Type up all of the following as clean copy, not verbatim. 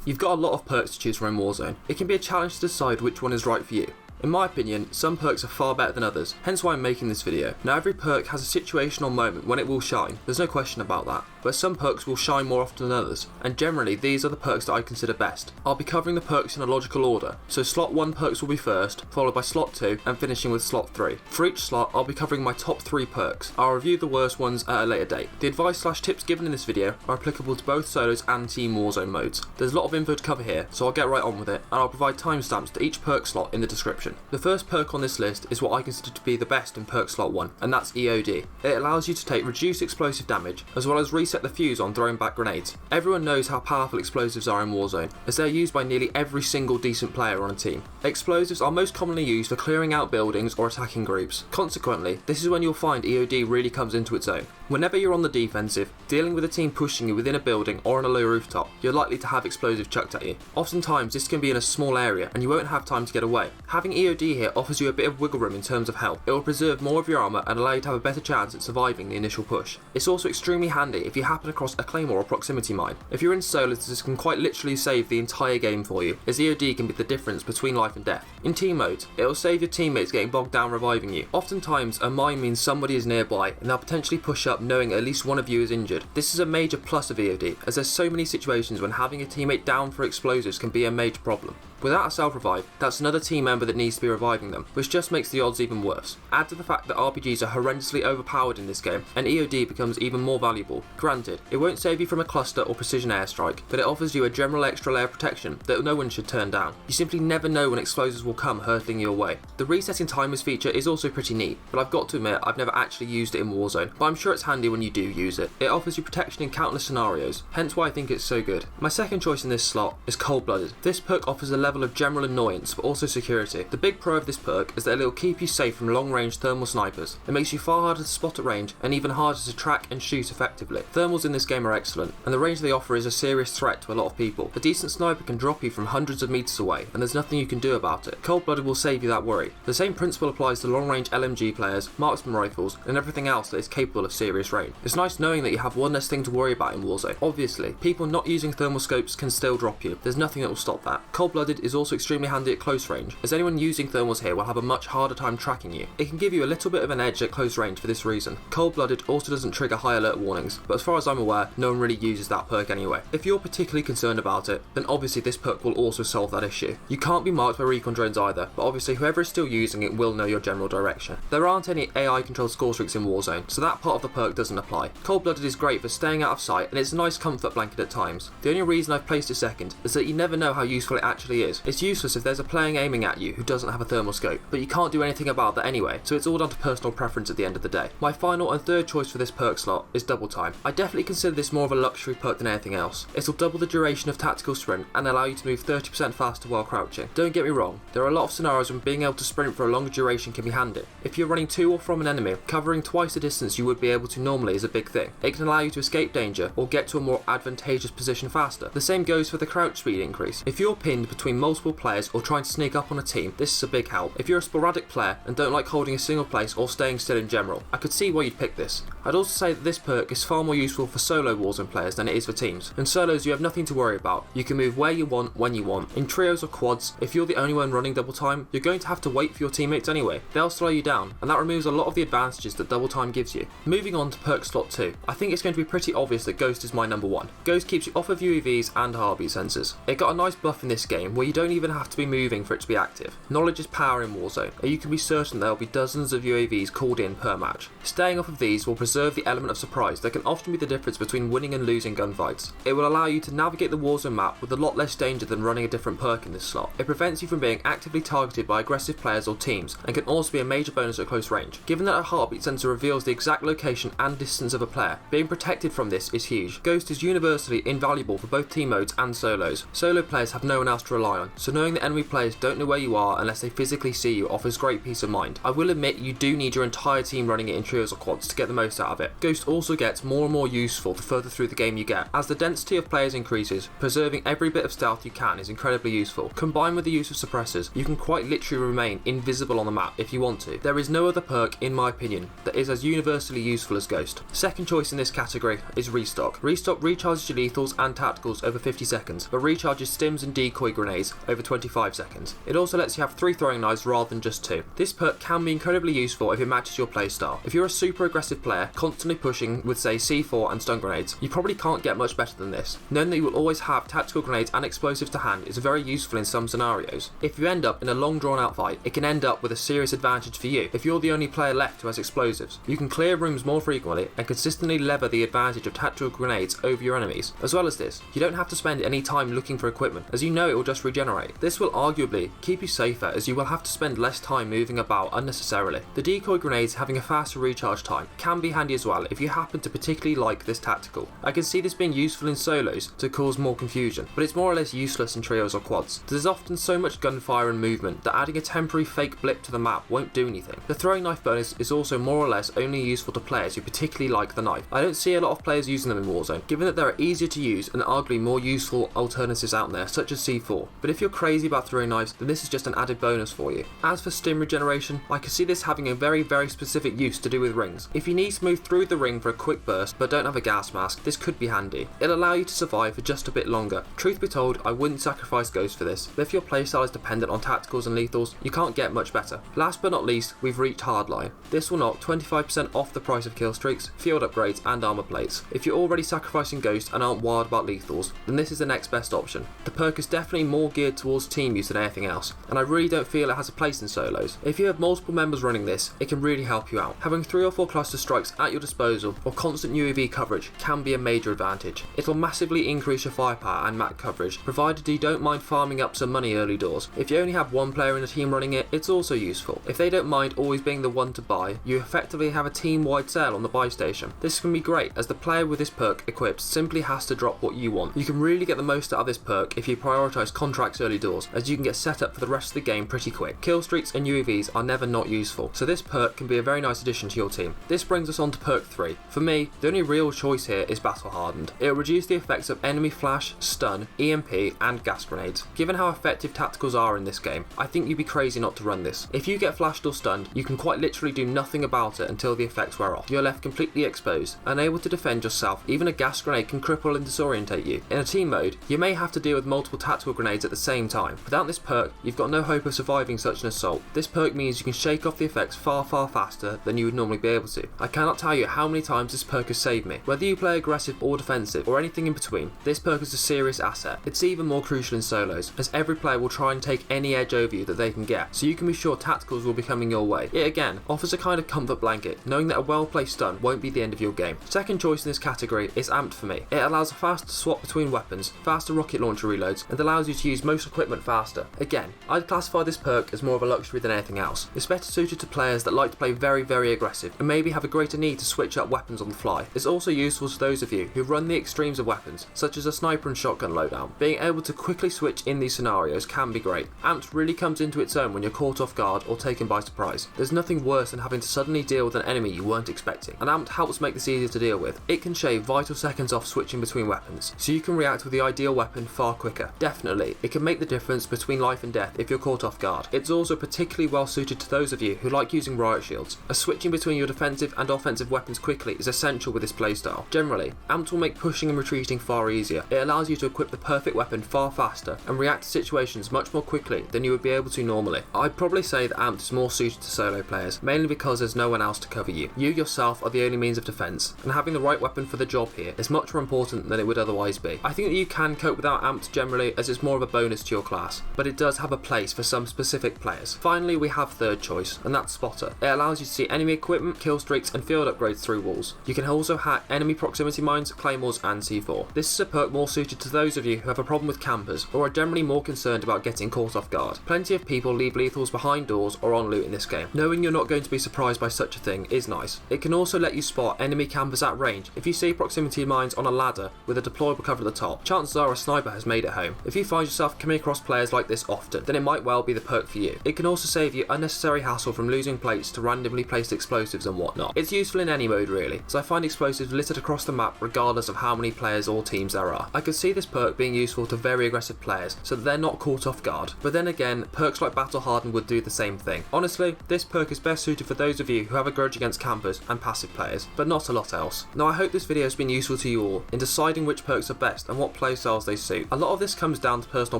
You've got a lot of perks to choose from in Warzone. It can be a challenge to decide which one is right for you. In my opinion, some perks are far better than others, hence why I'm making this video. Now every perk has a situational moment when it will shine, there's no question about that, but some perks will shine more often than others, and generally these are the perks that I consider best. I'll be covering the perks in a logical order, so slot 1 perks will be first, followed by slot 2, and finishing with slot 3. For each slot, I'll be covering my top 3 perks. I'll review the worst ones at a later date. The advice/tips given in this video are applicable to both solos and team Warzone modes. There's a lot of info to cover here, so I'll get right on with it, and I'll provide timestamps to each perk slot in the description. The first perk on this list is what I consider to be the best in perk slot 1, and that's EOD. It allows you to take reduced explosive damage, as well as reset the fuse on throwing back grenades. Everyone knows how powerful explosives are in Warzone, as they're used by nearly every single decent player on a team. Explosives are most commonly used for clearing out buildings or attacking groups. Consequently, this is when you'll find EOD really comes into its own. Whenever you're on the defensive, dealing with a team pushing you within a building or on a low rooftop, you're likely to have explosives chucked at you. Oftentimes this can be in a small area and you won't have time to get away. Having EOD here offers you a bit of wiggle room in terms of health. It will preserve more of your armour and allow you to have a better chance at surviving the initial push. It's also extremely handy if you happen across a claymore or proximity mine. If you're in solos, this can quite literally save the entire game for you, as EOD can be the difference between life and death. In team modes, it will save your teammates getting bogged down reviving you. Oftentimes a mine means somebody is nearby and they'll potentially push up knowing at least one of you is injured. This is a major plus of EOD, as there's so many situations when having a teammate down for explosives can be a major problem. Without a self-revive, that's another team member that needs to be reviving them, which just makes the odds even worse. Add to the fact that RPGs are horrendously overpowered in this game, and EOD becomes even more valuable. Granted, it won't save you from a cluster or precision airstrike, but it offers you a general extra layer of protection that no one should turn down. You simply never know when explosives will come hurtling your way. The resetting timers feature is also pretty neat, but I've got to admit I've never actually used it in Warzone, but I'm sure it's handy when you do use it. It offers you protection in countless scenarios, hence why I think it's so good. My second choice in this slot is Cold-Blooded. This perk offers a level of general annoyance but also security. The big pro of this perk is that it'll keep you safe from long-range thermal snipers. It makes you far harder to spot at range and even harder to track and shoot effectively. Thermals in this game are excellent, and the range they offer is a serious threat to a lot of people. A decent sniper can drop you from hundreds of meters away, and there's nothing you can do about it. Cold-Blooded will save you that worry. The same principle applies to long-range LMG players, marksman rifles, and everything else that is capable of serious range. It's nice knowing that you have one less thing to worry about in Warzone. Obviously, people not using thermal scopes can still drop you. There's nothing that will stop that. Cold-Blooded is also extremely handy at close range, as anyone using thermals here will have a much harder time tracking you. It can give you a little bit of an edge at close range for this reason. Cold-Blooded also doesn't trigger high alert warnings, but as far as I'm aware, no one really uses that perk anyway. If you're particularly concerned about it, then obviously this perk will also solve that issue. You can't be marked by recon drones either, but obviously whoever is still using it will know your general direction. There aren't any AI controlled score streaks in Warzone, so that part of the perk doesn't apply. Cold-Blooded is great for staying out of sight, and it's a nice comfort blanket at times. The only reason I've placed it second is that you never know how useful it actually is. It's useless if there's a player aiming at you who doesn't have a thermal scope, but you can't do anything about that anyway, so it's all down to personal preference at the end of the day. My final and third choice for this perk slot is Double Time. I definitely consider this more of a luxury perk than anything else. It'll double the duration of tactical sprint and allow you to move 30% faster while crouching. Don't get me wrong, there are a lot of scenarios when being able to sprint for a longer duration can be handy. If you're running to or from an enemy, covering twice the distance you would be able to normally is a big thing. It can allow you to escape danger or get to a more advantageous position faster. The same goes for the crouch speed increase. If you're pinned between multiple players or trying to sneak up on a team, this is a big help. If you're a sporadic player and don't like holding a single place or staying still in general, I could see why you'd pick this. I'd also say that this perk is far more useful for solo Warzone players than it is for teams. In solos you have nothing to worry about. You can move where you want, when you want. In trios or quads, if you're the only one running Double Time, you're going to have to wait for your teammates anyway. They'll slow you down, and that removes a lot of the advantages that Double Time gives you. Moving on to perk slot 2, I think it's going to be pretty obvious that Ghost is my number 1. Ghost keeps you off of UAVs and heartbeat sensors. It got a nice buff in this game where you don't even have to be moving for it to be active. Knowledge is power in Warzone, and you can be certain there will be dozens of UAVs called in per match. Staying off of these will preserve the element of surprise that can often be the difference between winning and losing gunfights. It will allow you to navigate the Warzone map with a lot less danger than running a different perk in this slot. It prevents you from being actively targeted by aggressive players or teams, and can also be a major bonus at close range. Given that a heartbeat sensor reveals the exact location and distance of a player, being protected from this is huge. Ghost is universally invaluable for both team modes and solos. Solo players have no one else to rely rely on, so knowing that enemy players don't know where you are unless they physically see you offers great peace of mind. I will admit you do need your entire team running it in trios or quads to get the most out of it. Ghost also gets more and more useful the further through the game you get. As the density of players increases, preserving every bit of stealth you can is incredibly useful. Combined with the use of suppressors, you can quite literally remain invisible on the map if you want to. There is no other perk, in my opinion, that is as universally useful as Ghost. Second choice in this category is Restock. Restock recharges your lethals and tacticals over 50 seconds, but recharges stims and decoy grenades over 25 seconds. It also lets you have 3 throwing knives rather than just 2. This perk can be incredibly useful if it matches your playstyle. If you're a super aggressive player, constantly pushing with say C4 and stun grenades, you probably can't get much better than this. Knowing that you will always have tactical grenades and explosives to hand is very useful in some scenarios. If you end up in a long drawn out fight, it can end up with a serious advantage for you if you're the only player left who has explosives. You can clear rooms more frequently and consistently lever the advantage of tactical grenades over your enemies. As well as this, you don't have to spend any time looking for equipment, as you know it will just regenerate. This will arguably keep you safer, as you will have to spend less time moving about unnecessarily. The decoy grenades having a faster recharge time can be handy as well if you happen to particularly like this tactical. I can see this being useful in solos to cause more confusion, but it's more or less useless in trios or quads. There's often so much gunfire and movement that adding a temporary fake blip to the map won't do anything. The throwing knife bonus is also more or less only useful to players who particularly like the knife. I don't see a lot of players using them in Warzone, given that there are easier to use and arguably more useful alternatives out there, such as C4. But if you're crazy about throwing knives, then this is just an added bonus for you. As for stim regeneration, I can see this having a very specific use to do with rings. If you need to move through the ring for a quick burst but don't have a gas mask, this could be handy. It'll allow you to survive for just a bit longer. Truth be told, I wouldn't sacrifice Ghost for this, but if your playstyle is dependent on tacticals and lethals, you can't get much better. Last but not least, we've reached Hardline. This will knock 25% off the price of kill streaks, field upgrades and armor plates. If you're already sacrificing Ghost and aren't wild about lethals, then this is the next best option. The perk is definitely more geared towards team use than anything else, and I really don't feel it has a place in solos. If you have multiple members running this, it can really help you out. Having 3 or 4 cluster strikes at your disposal or constant UAV coverage can be a major advantage. It'll massively increase your firepower and map coverage, provided you don't mind farming up some money early doors. If you only have one player in the team running it, it's also useful. If they don't mind always being the one to buy, you effectively have a team-wide sale on the buy station. This can be great, as the player with this perk equipped simply has to drop what you want. You can really get the most out of this perk if you prioritise contracts early doors, as you can get set up for the rest of the game pretty quick. Kill streaks and UAVs are never not useful, so this perk can be a very nice addition to your team. This brings us on to perk 3. For me, the only real choice here is Battle Hardened. It will reduce the effects of enemy flash, stun, EMP and gas grenades. Given how effective tacticals are in this game, I think you'd be crazy not to run this. If you get flashed or stunned, you can quite literally do nothing about it until the effects wear off. You're left completely exposed, unable to defend yourself. Even a gas grenade can cripple and disorientate you. In a team mode, you may have to deal with multiple tactical grenades at the same time. Without this perk, you've got no hope of surviving such an assault. This perk means you can shake off the effects far faster than you would normally be able to. I cannot tell you how many times this perk has saved me. Whether you play aggressive or defensive, or anything in between, this perk is a serious asset. It's even more crucial in solos, as every player will try and take any edge over you that they can get, so you can be sure tacticals will be coming your way. It again offers a kind of comfort blanket, knowing that a well-placed stun won't be the end of your game. Second choice in this category is Amped for me. It allows a faster swap between weapons, faster rocket launcher reloads, and allows you to use most equipment faster. Again, I'd classify this perk as more of a luxury than anything else. It's better suited to players that like to play very aggressive and maybe have a greater need to switch up weapons on the fly. It's also useful to those of you who run the extremes of weapons, such as a sniper and shotgun loadout. Being able to quickly switch in these scenarios can be great. Amped really comes into its own when you're caught off guard or taken by surprise. There's nothing worse than having to suddenly deal with an enemy you weren't expecting, and Amped helps make this easier to deal with. It can shave vital seconds off switching between weapons, so you can react with the ideal weapon far quicker. Definitely, it can make the difference between life and death if you're caught off guard. It's also particularly well suited to those of you who like using riot shields, as switching between your defensive and offensive weapons quickly is essential with this playstyle. Generally, Amped will make pushing and retreating far easier. It allows you to equip the perfect weapon far faster and react to situations much more quickly than you would be able to normally. I'd probably say that Amped is more suited to solo players, mainly because there's no one else to cover you. You yourself are the only means of defense, and having the right weapon for the job here is much more important than it would otherwise be. I think that you can cope without Amped generally, as it's more of a bonus to your class, but it does have a place for some specific players. Finally, we have third choice, and that's Spotter. It allows you to see enemy equipment, kill streaks and field upgrades through walls. You can also hack enemy proximity mines, claymores and C4. This is a perk more suited to those of you who have a problem with campers or are generally more concerned about getting caught off guard. Plenty of people leave lethals behind doors or on loot in this game. Knowing you're not going to be surprised by such a thing is nice. It can also let you spot enemy campers at range. If you see proximity mines on a ladder with a deployable cover at the top, chances are a sniper has made it home. If you find yourself yourself coming across players like this often, then it might well be the perk for you. It can also save you unnecessary hassle from losing plates to randomly placed explosives and whatnot. It's useful in any mode really, as I find explosives littered across the map regardless of how many players or teams there are. I could see this perk being useful to very aggressive players so that they're not caught off guard, but then again, perks like Battle Hardened would do the same thing. Honestly, this perk is best suited for those of you who have a grudge against campers and passive players, but not a lot else. Now I hope this video has been useful to you all in deciding which perks are best and what playstyles they suit. A lot of this comes down to personal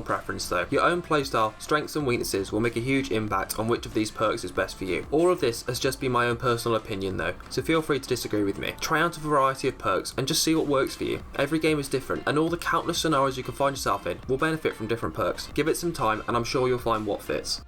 preference though. Your own playstyle, strengths and weaknesses will make a huge impact on which of these perks is best for you. All of this has just been my own personal opinion though, so feel free to disagree with me. Try out a variety of perks and just see what works for you. Every game is different, and all the countless scenarios you can find yourself in will benefit from different perks. Give it some time and I'm sure you'll find what fits.